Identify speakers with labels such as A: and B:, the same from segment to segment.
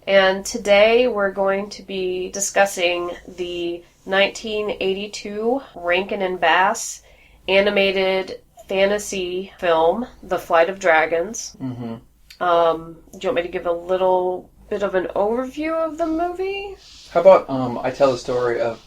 A: And today we're going to be discussing the 1982 Rankin and Bass animated fantasy film, The Flight of Dragons.
B: Mm-hmm.
A: Do you want me to give a little bit of an overview of the movie?
B: How about I tell the story of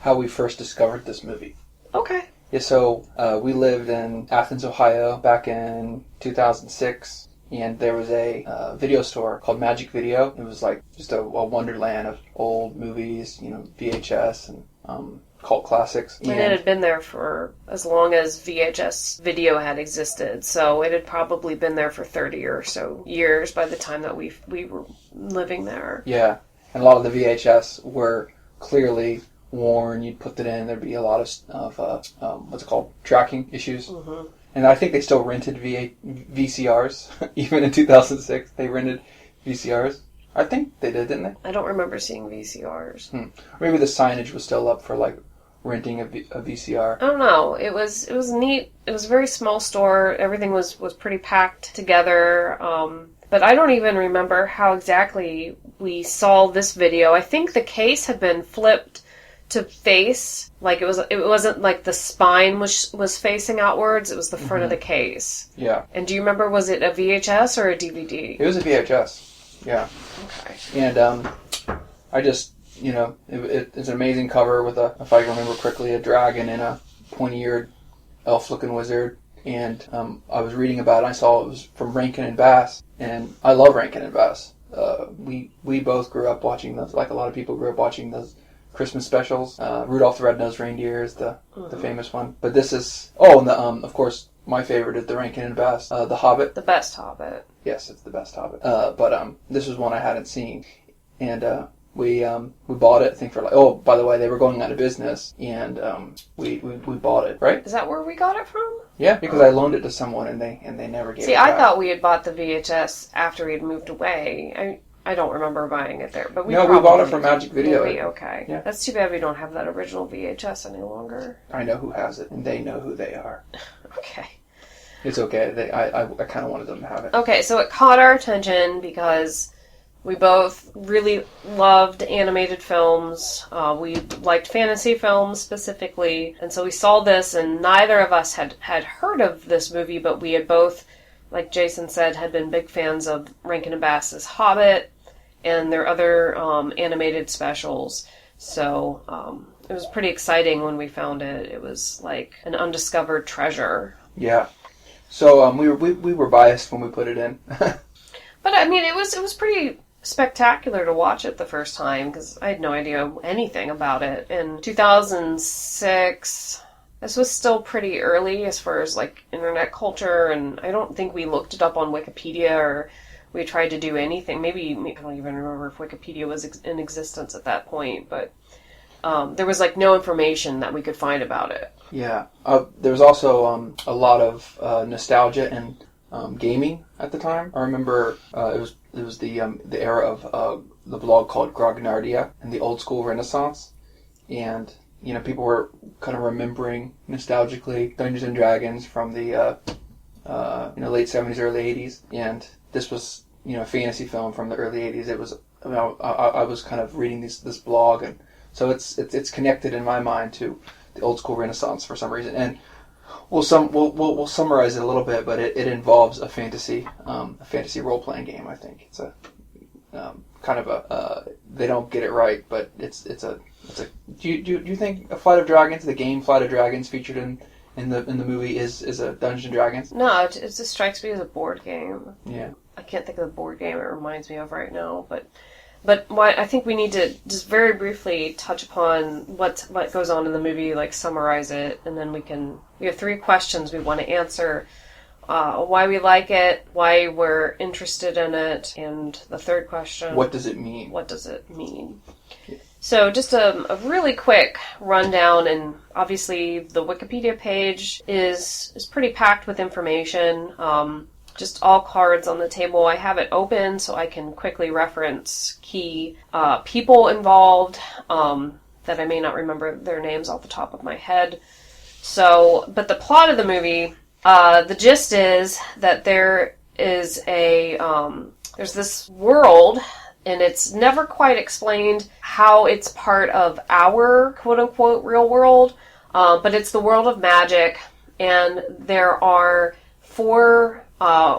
B: how we first discovered this movie?
A: Okay.
B: Yeah, so we lived in Athens, Ohio back in 2006. And there was a video store called Magic Video. It was like just a wonderland of old movies, VHS and cult classics.
A: And it had been there for as long as VHS video had existed. So it had probably been there for 30 or so years by the time that we were living there.
B: Yeah, and a lot of the VHS were clearly worn. You'd put it in, there'd be a lot of what's it called? Tracking issues.
A: Mm-hmm.
B: And I think they still rented VCRs. Even in 2006, they rented VCRs. I think they did, didn't they?
A: I don't remember seeing VCRs.
B: Maybe the signage was still up for, like, renting a VCR.
A: I don't know. It was neat. It was a very small store. Everything was pretty packed together. But I don't even remember how exactly we saw this video. I think the case had been flipped to face, like it wasn't like the spine was facing outwards, it was the front of the case.
B: Yeah.
A: And do you remember, was it a VHS or a DVD?
B: It was a VHS, yeah.
A: Okay.
B: And I just, it's an amazing cover with if I remember correctly, a dragon and a pointy-eared elf-looking wizard. And I was reading about it, I saw it was from Rankin and Bass, and I love Rankin and Bass. We both grew up watching those, like a lot of people grew up watching those Christmas specials. Rudolph the Red-Nosed Reindeer is the famous one. But this is... Oh, and of course, my favorite is the Rankin and Bass, The Hobbit.
A: The best Hobbit.
B: Yes, it's the best Hobbit. But this was one I hadn't seen. And we bought it, I think, for like... Oh, by the way, they were going out of business. And we bought it, right?
A: Is that where we got it from?
B: Yeah, because I loaned it to someone and they never gave it back.
A: See, I thought we had bought the VHS after we had moved away. I don't remember buying it there, but we
B: bought it from Magic Video.
A: Okay.
B: Yeah.
A: That's too bad we don't have that original VHS any longer.
B: I know who has it, and they know who they are.
A: Okay.
B: It's okay. I kind of wanted them to have it.
A: Okay, so it caught our attention because we both really loved animated films. We liked fantasy films specifically, and so we saw this, and neither of us had heard of this movie, but we had both, like Jason said, had been big fans of Rankin and Bass's Hobbit and their other animated specials. So it was pretty exciting when we found it. It was like an undiscovered treasure.
B: Yeah. So we were biased when we put it in.
A: But I mean, it was pretty spectacular to watch it the first time because I had no idea anything about it. In 2006, this was still pretty early as far as like internet culture, and I don't think we looked it up on Wikipedia or we tried to do anything. Maybe I don't even remember if Wikipedia was in existence at that point, but there was like no information that we could find about it.
B: Yeah. There was also a lot of nostalgia and gaming at the time. I remember it was the era of the blog called Grognardia and the old school Renaissance, and people were kind of remembering nostalgically Dungeons and Dragons from the late 70s, early 80s, and this was a fantasy film from the early 80s. It was I was kind of reading this blog, and so it's connected in my mind to the old school Renaissance for some reason. And we'll summarize it a little bit, but it involves a fantasy role playing game. I think it's a kind of a they don't get it right, but it's a. Do you think a Flight of Dragons, the game Flight of Dragons featured in the movie is a Dungeons and Dragons?
A: No, it just strikes me as a board game.
B: Yeah.
A: I can't think of the board game it reminds me of right now, but I think we need to just very briefly touch upon what goes on in the movie, like summarize it, and then we have 3 questions we want to answer. Why we like it, why we're interested in it, and the third question...
B: What does it mean?
A: What does it mean? Yeah. So just a really quick rundown, and obviously the Wikipedia page is pretty packed with information. Just all cards on the table. I have it open so I can quickly reference key people involved that I may not remember their names off the top of my head. But the plot of the movie, the gist is that there is there's this world and it's never quite explained how it's part of our quote-unquote real world, but it's the world of magic, and there are 4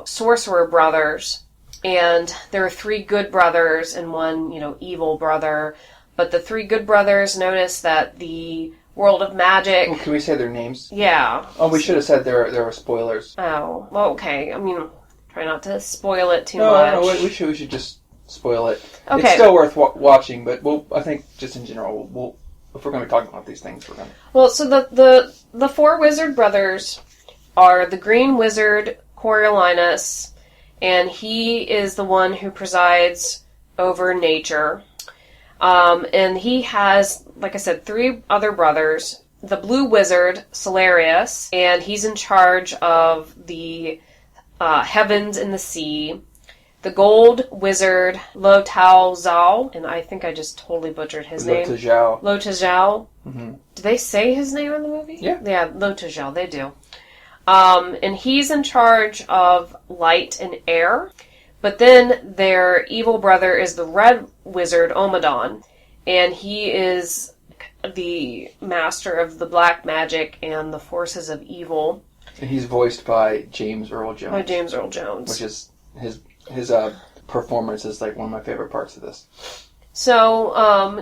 A: sorcerer brothers, and there are 3 good brothers and 1, evil brother. But the 3 good brothers notice that the world of magic...
B: Oh, can we say their names?
A: Yeah.
B: Oh, we should have said there were spoilers.
A: Oh, well, okay. I mean, try not to spoil it too much.
B: No, we should just spoil it.
A: Okay.
B: It's still worth watching, but I think just in general, if we're going to be talking about these things, we're going to...
A: Well, so the 4 wizard brothers are the Green Wizard, Coriolanus, and he is the one who presides over nature. And he has, like I said, 3 other brothers. The Blue Wizard, Solarius, and he's in charge of the heavens and the sea. The Gold Wizard, Lo Tao Zhao, and I think I just totally butchered his name.
B: Lo Tao.
A: Lo Tao.
B: Mm-hmm.
A: Do they say his name in the movie?
B: Yeah.
A: Yeah, Lo Tao, they do. And he's in charge of light and air. But then their evil brother is the Red Wizard, Omadon, and he is the master of the black magic and the forces of evil.
B: And he's voiced by James Earl Jones.
A: By James Earl Jones.
B: Which is his performance is like one of my favorite parts of this.
A: So,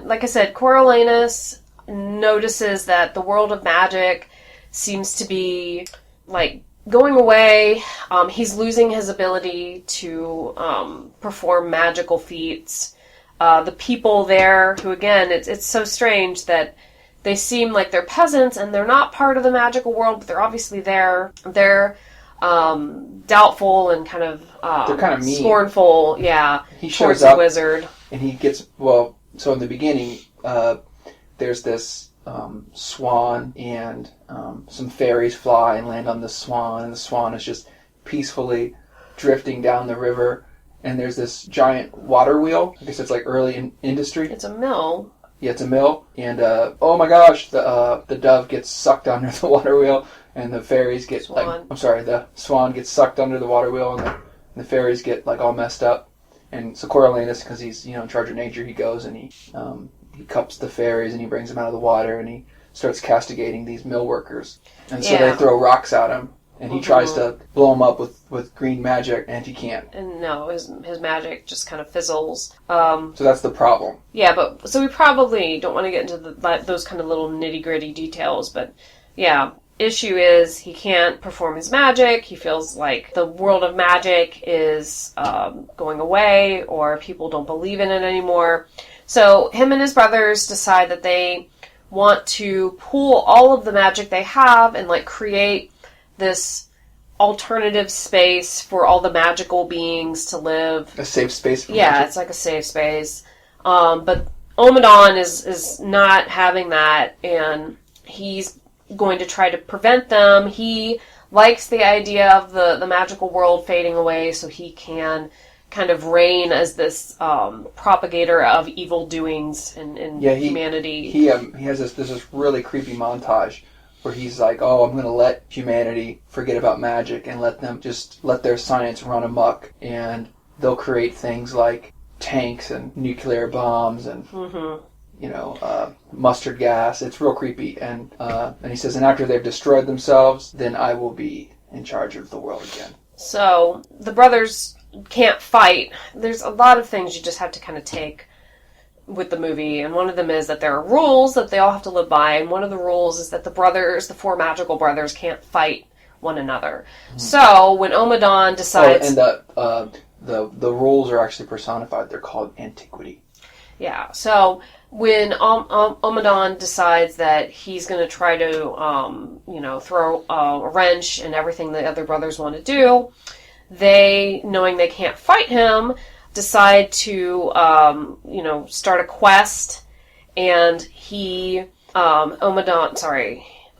A: like I said, Coriolanus notices that the world of magic seems to be like going away. He's losing his ability to perform magical feats. The people there, who again, it's so strange that they seem like they're peasants and they're not part of the magical world, but they're obviously there. They're doubtful and kind of
B: they're kind of mean.
A: Scornful, yeah.
B: He shows
A: towards
B: up,
A: the wizard,
B: and he gets so in the beginning, there's this swan, and some fairies fly and land on the swan, and the swan is just peacefully drifting down the river. And there's this giant water wheel. I guess it's like early in industry.
A: It's a mill.
B: Yeah, it's a mill. And oh my gosh, the dove gets sucked under the water wheel, and the fairies get the swan gets sucked under the water wheel, and the fairies get like all messed up. And so Coriolanus, because he's in charge of nature, he goes and he cups the fairies and he brings them out of the water, and he starts castigating these mill workers. And so they throw rocks at him. And he tries to blow him up with green magic, and he can't. And
A: no, his magic just kind of fizzles.
B: So that's the problem.
A: Yeah, but so we probably don't want to get into those kind of little nitty-gritty details, but yeah, issue is he can't perform his magic. He feels like the world of magic is going away, or people don't believe in it anymore. So him and his brothers decide that they want to pool all of the magic they have and like create this alternative space for all the magical beings to live.
B: A safe space for
A: magic? Yeah, it's like a safe space. But Omadon is not having that, and he's going to try to prevent them. He likes the idea of the magical world fading away so he can kind of reign as this propagator of evil doings in humanity.
B: He has this really creepy montage where he's like, oh, I'm going to let humanity forget about magic and let their science run amok, and they'll create things like tanks and nuclear bombs and mustard gas. It's real creepy, and he says, and after they've destroyed themselves, then I will be in charge of the world again.
A: So the brothers can't fight. There's a lot of things you just have to kind of take with the movie, and one of them is that there are rules that they all have to live by, and one of the rules is that the 4 magical brothers can't fight one another. Mm-hmm. So when Omadon decides...
B: Oh, and the rules are actually personified. They're called antiquity.
A: Yeah, so when Omadon decides that he's going to try to, throw a wrench in everything the other brothers want to do, they, knowing they can't fight him, decide to, start a quest, and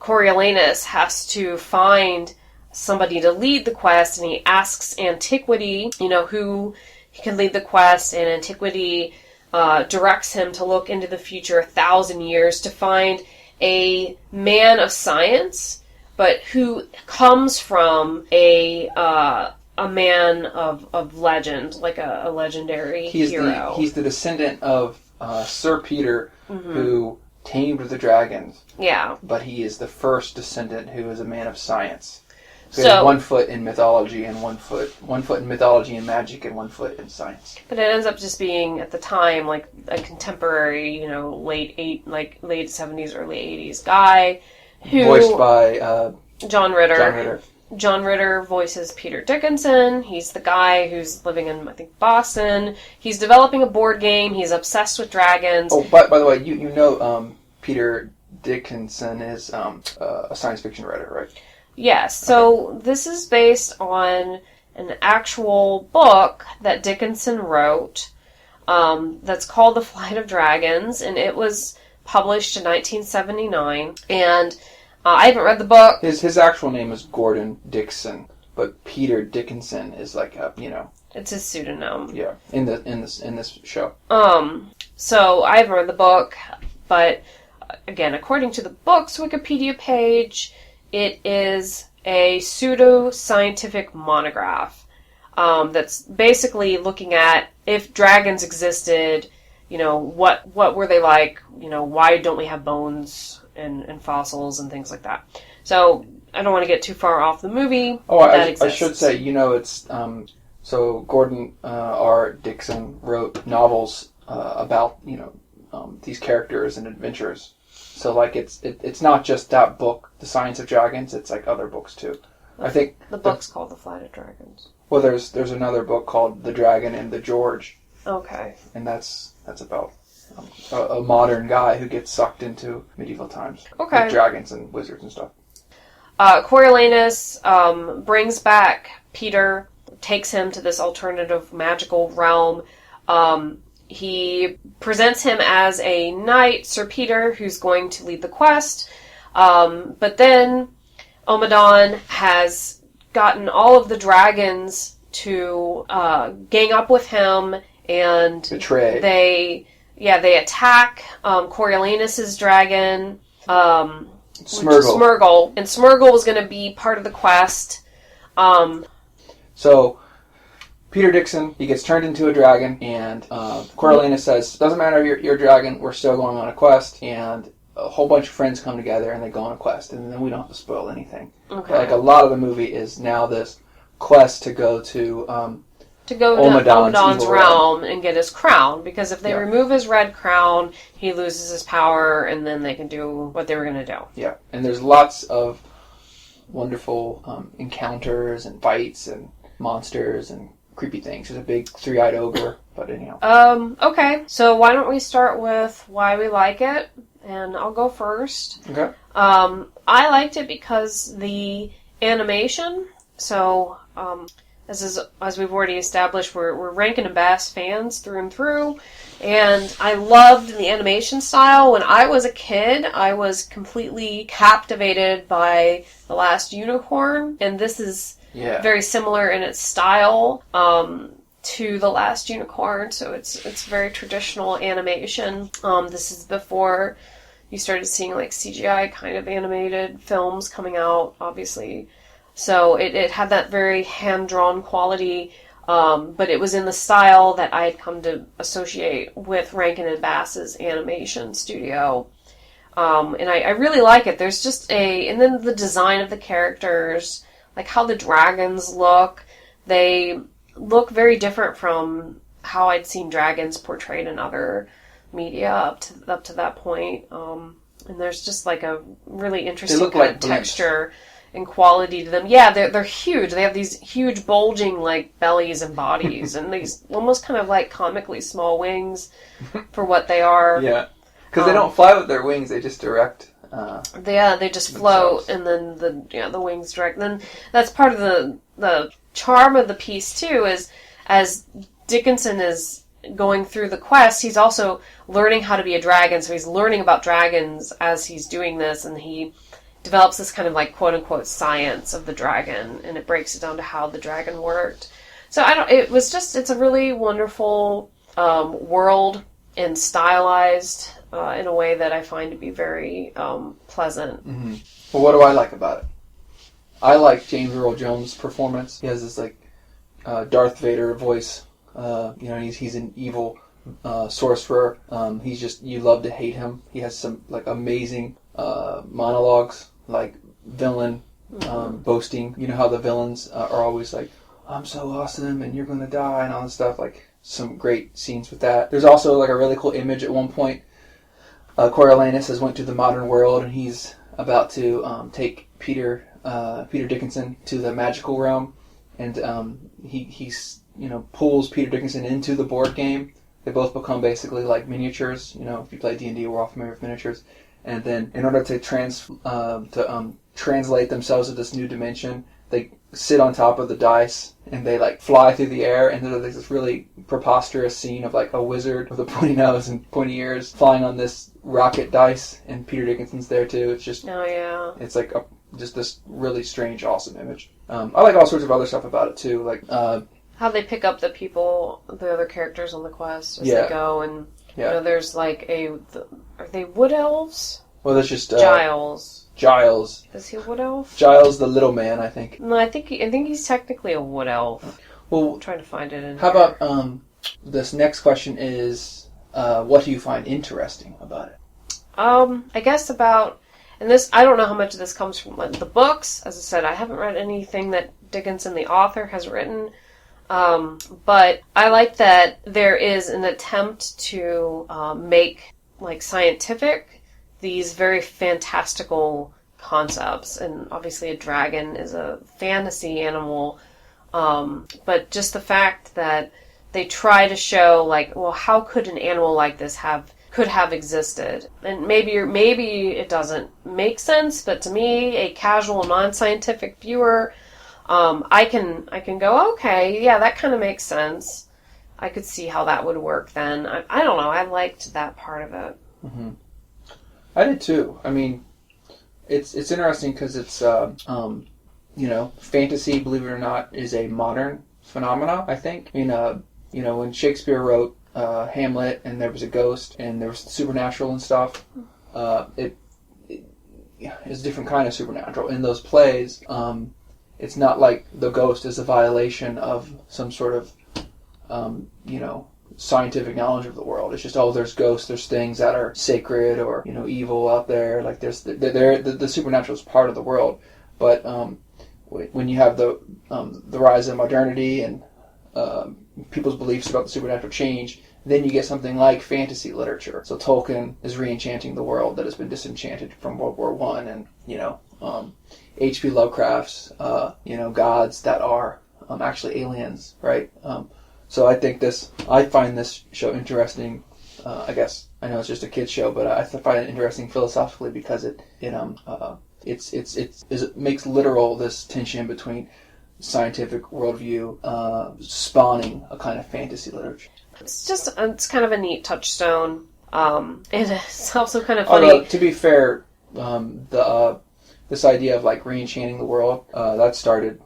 A: Coriolanus has to find somebody to lead the quest, and he asks Antiquity, who he can lead the quest, and Antiquity directs him to look into the future 1,000 years to find a man of science, but who comes from a a man of legend, like a legendary hero.
B: He's the descendant of Sir Peter, who tamed the dragons.
A: Yeah.
B: But he is the first descendant who is a man of science. So he has 1 foot in mythology and 1 foot in mythology and magic and 1 foot in science.
A: But it ends up just being, at the time, like a contemporary, late 70s, early 80s guy who...
B: Voiced by...
A: John Ritter. John Ritter voices Peter Dickinson. He's the guy who's living in, I think, Boston. He's developing a board game. He's obsessed with dragons.
B: Oh, by the way, you know Peter Dickinson is a science fiction writer, right?
A: Yes. So this is based on an actual book that Dickinson wrote that's called The Flight of Dragons, and it was published in 1979. And I haven't read the book.
B: His actual name is Gordon Dickson, but Peter Dickinson is like
A: it's his pseudonym.
B: Yeah, in this show.
A: So I haven't read the book, but again, according to the book's Wikipedia page, it is a pseudo-scientific monograph that's basically looking at if dragons existed, what were they like, why don't we have bones and fossils and things like that. So I don't want to get too far off the movie.
B: Oh, I should say, it's so Gordon R. Dickson wrote novels about these characters and adventures. So like it's not just that book, The Science of Dragons. It's like other books too. I think
A: the book's called The Flight of Dragons.
B: Well, there's another book called The Dragon and the George.
A: Okay.
B: And that's about a modern guy who gets sucked into medieval times.
A: Okay.
B: With dragons and wizards and stuff.
A: Coriolanus brings back Peter, takes him to this alternative magical realm. He presents him as a knight, Sir Peter, who's going to lead the quest. But then Omadon has gotten all of the dragons to gang up with him, and
B: betray.
A: They attack Coriolanus' dragon,
B: Smurgle.
A: And Smurgle was going to be part of the quest.
B: So Peter Dickinson, he gets turned into a dragon, and Coriolanus says, doesn't matter if you're a dragon, we're still going on a quest, and a whole bunch of friends come together and they go on a quest, and then we don't have to spoil anything.
A: Okay.
B: But, a lot of the movie is now this quest to go to
A: Omadon's realm and get his crown, because if they remove his red crown, he loses his power, and then they can do what they were going to do.
B: Yeah, and there's lots of wonderful encounters and fights and monsters and creepy things. There's a big three-eyed ogre, but anyhow.
A: Okay, so why don't we start with why we like it, and I'll go first.
B: Okay.
A: I liked it because the animation, so, as we've already established, we're Rankin and Bass fans through and through, and I loved the animation style. When I was a kid, I was completely captivated by The Last Unicorn, and this is very similar in its style to The Last Unicorn, so it's very traditional animation. This is before you started seeing like CGI kind of animated films coming out, obviously. So it had that very hand-drawn quality, but it was in the style that I had come to associate with Rankin and Bass's animation studio. And I really like it. There's just and then the design of the characters, like how the dragons look, they look very different from how I'd seen dragons portrayed in other media up to that point. And there's just like a really interesting kind of texture and quality to them. Yeah, they're huge. They have these huge bulging like bellies and bodies, and these almost kind of like comically small wings for what they are.
B: Yeah, because they don't fly with their wings; they just direct.
A: They just float, and then the wings direct. Then that's part of the charm of the piece too. Is as Dickinson is going through the quest, he's also learning how to be a dragon. So he's learning about dragons as he's doing this, and he develops this kind of like quote-unquote science of the dragon, and it breaks it down to how the dragon worked. So it's a really wonderful world, and stylized in a way that I find to be very pleasant.
B: Mm-hmm. Well, what do I like about it? I like James Earl Jones' performance. He has this like Darth Vader voice. He's an evil sorcerer. He's just, you love to hate him. He has some like amazing monologues, like villain boasting. You know how the villains are always like, I'm so awesome and you're gonna die and all this stuff. Like some great scenes with that. There's also like a really cool image at one point. Coriolanus has went to the modern world and he's about to take Peter Dickinson to the magical realm, and he's pulls Peter Dickinson into the board game. They both become basically like miniatures. If you play D&D, we're all familiar with miniatures. And then in order to translate themselves to this new dimension, they sit on top of the dice and they like fly through the air, and there's this really preposterous scene of like a wizard with a pointy nose and pointy ears flying on this rocket dice, and Peter Dickinson's there too. It's just,
A: oh yeah,
B: it's like just this really strange, awesome image. I like all sorts of other stuff about it too, like
A: how they pick up the other characters on the quest as they go, and there's like are they wood elves?
B: Well, there's just
A: Giles. Is he a wood elf?
B: Giles, the little man, I think.
A: No, I think he's technically a wood elf.
B: Well,
A: I'm trying to find it in
B: how
A: here.
B: about this next question is, what do you find interesting about it?
A: I guess and this, I don't know how much of this comes from like, the books. As I said, I haven't read anything that Dickinson, the author, has written. But I like that there is an attempt to make like scientific these very fantastical concepts, and obviously a dragon is a fantasy animal, but just the fact that they try to show like, well, how could an animal like this could have existed? And maybe it doesn't make sense, but to me, a casual, non-scientific viewer, I can go, okay, yeah, that kind of makes sense. I could see how that would work then. I don't know, I liked that part of it.
B: Mm-hmm. I did too. I mean, it's interesting because it's, fantasy, believe it or not, is a modern phenomena, I think. I mean, when Shakespeare wrote Hamlet and there was a ghost and there was supernatural and stuff, it is a different kind of supernatural. In those plays, it's not like the ghost is a violation of some sort of, scientific knowledge of the world. It's just, there's ghosts, there's things that are sacred or, evil out there. Like there's the supernatural is part of the world. But when you have the rise of modernity and people's beliefs about the supernatural change, then you get something like fantasy literature. So Tolkien is re-enchanting the world that has been disenchanted from World War I, and H.P. Lovecraft's gods that are actually aliens, right? So I find this show interesting. I guess I know it's just a kids show, but I find it interesting philosophically because it makes literal this tension between scientific worldview spawning a kind of fantasy literature.
A: It's kind of a neat touchstone, and it's also kind of funny.
B: To be fair, this idea of like re-enchanting the world that started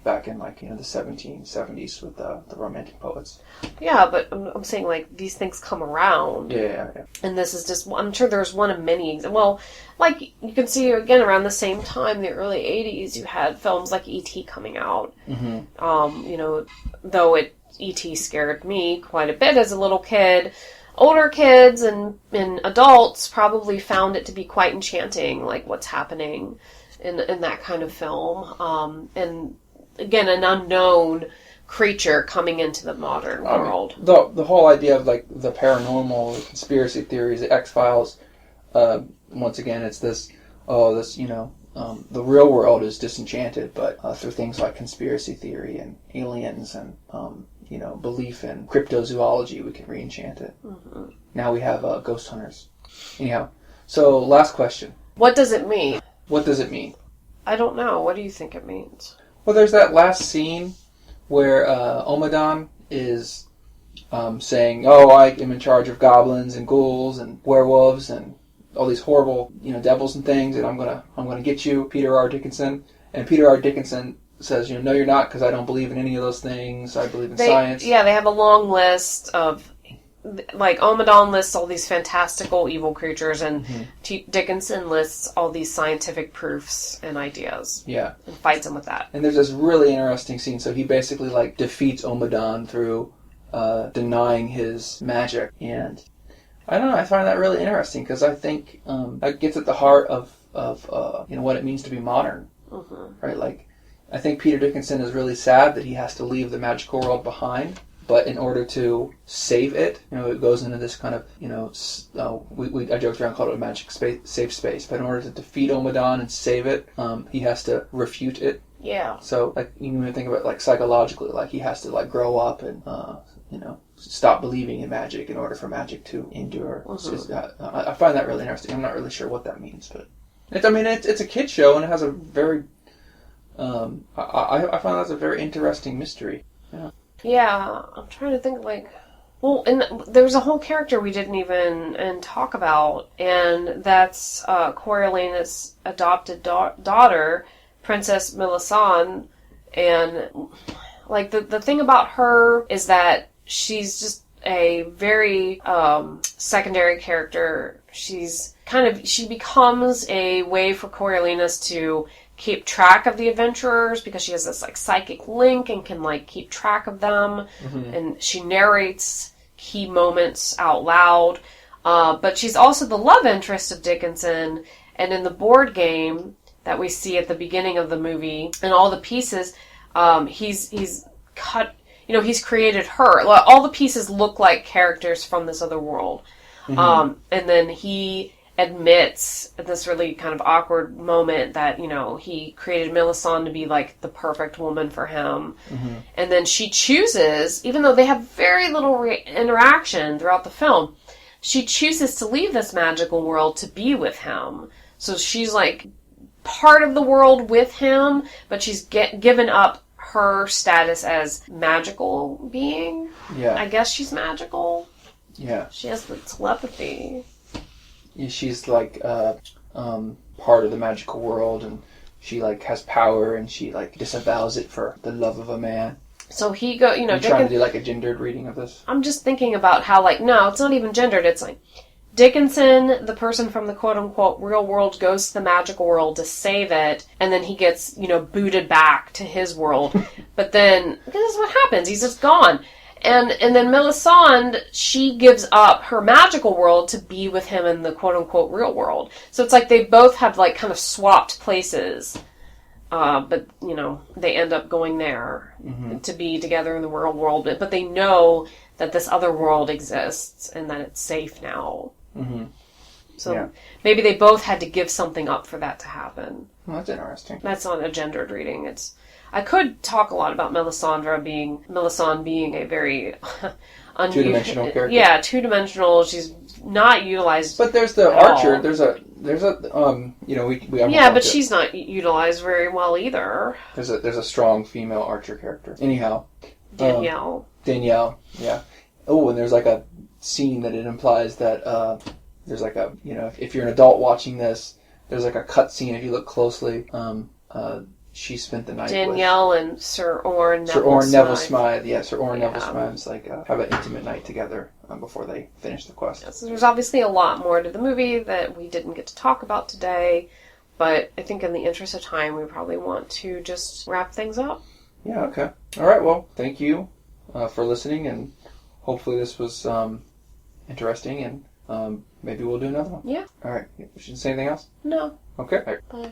B: back in the 1770s with the Romantic poets.
A: Yeah, but I'm saying like these things come around.
B: Yeah.
A: And this is just, I'm sure there's one of many. Well, like you can see again around the same time, the early 80s, you had films like E.T. coming out. Mm-hmm. Though E.T. scared me quite a bit as a little kid. Older kids and adults probably found it to be quite enchanting, like what's happening in that kind of film. And again, an unknown creature coming into the modern world.
B: The whole idea of like the paranormal, the conspiracy theories, the X-Files, once again, it's the real world is disenchanted, but through things like conspiracy theory and aliens and belief in cryptozoology, we can re-enchant it. Mm-hmm. Now we have ghost hunters. Anyhow, so last question.
A: What does it mean?
B: What does it mean?
A: I don't know. What do you think it means?
B: Well, there's that last scene where Omadon is saying, I am in charge of goblins and ghouls and werewolves and all these horrible, devils and things, and I'm gonna get you, Peter R. Dickinson. And Peter R. Dickinson says, no, you're not, because I don't believe in any of those things. I believe in science.
A: Yeah, they have a long list of like, Omadon lists all these fantastical evil creatures, and Dickinson lists all these scientific proofs and ideas.
B: Yeah.
A: And fights him with that.
B: And there's this really interesting scene. So he basically, like, defeats Omadon through denying his magic. And I don't know, I find that really interesting, because I think that gets at the heart of what it means to be modern. Right? Like, I think Peter Dickinson is really sad that he has to leave the magical world behind. But in order to save it, it goes into this kind of, I joked around, called it a magic safe space. But in order to defeat Omadon and save it, he has to refute it.
A: Yeah.
B: So, like, you can think about it, like, psychologically, like, he has to, like, grow up and, stop believing in magic in order for magic to endure. I find that really interesting. I'm not really sure what that means, but it's a kid's show, and it has a very, I find that's a very interesting mystery. Yeah.
A: Yeah, I'm trying to think, and there was a whole character we didn't even talk about, and that's Coriolanus' adopted daughter, Princess Melisande, and, like, the thing about her is that she's just a very secondary character. She becomes a way for Coriolanus to keep track of the adventurers, because she has this, like, psychic link and can, like, keep track of them. And she narrates key moments out loud. But she's also the love interest of Dickinson, and in the board game that we see at the beginning of the movie, and all the pieces, he's cut, he's created her. All the pieces look like characters from this other world. And then he admits at this really kind of awkward moment that, he created Melisande to be, like, the perfect woman for him. And then she chooses, even though they have very little interaction throughout the film, she chooses to leave this magical world to be with him. So she's, like, part of the world with him, but she's given up her status as magical being.
B: Yeah.
A: I guess she's magical.
B: Yeah.
A: She has the telepathy.
B: She's, like, part of the magical world, and she, like, has power, and she, like, disavows it for the love of a man.
A: So he
B: You're trying to do, like, a gendered reading of this?
A: I'm just thinking about how, like, no, it's not even gendered. It's like Dickinson, the person from the quote-unquote real world, goes to the magical world to save it, and then he gets, booted back to his world. But then, this is what happens. He's just gone. And then Melisande, she gives up her magical world to be with him in the quote-unquote real world. So it's like they both have, like, kind of swapped places. But, they end up going there to be together in the real world. But they know that this other world exists and that it's safe now. So maybe they both had to give something up for that to happen.
B: Well, that's interesting.
A: That's not a gendered reading. I could talk a lot about Melisande being a very
B: two-dimensional character.
A: Yeah, two-dimensional. She's not utilized.
B: But there's the archer. There's a we have
A: but she's not utilized very well either.
B: There's a strong female archer character. Anyhow,
A: Danielle,
B: yeah. Oh, and there's, like, a scene that it implies that there's, like, a if you're an adult watching this, there's, like, a cut scene if you look closely. She spent the night
A: Danielle
B: with
A: and Sir Orrin
B: Neville Smythe. Yeah, Sir Orrin Neville Smythe's, like, have an intimate night together before they finish the quest.
A: So there's obviously a lot more to the movie that we didn't get to talk about today, but I think in the interest of time, we probably want to just wrap things up.
B: Yeah, okay. All right, well, thank you for listening, and hopefully this was interesting, and maybe we'll do another one.
A: Yeah.
B: All right. Should you say anything else?
A: No.
B: Okay.
A: Bye.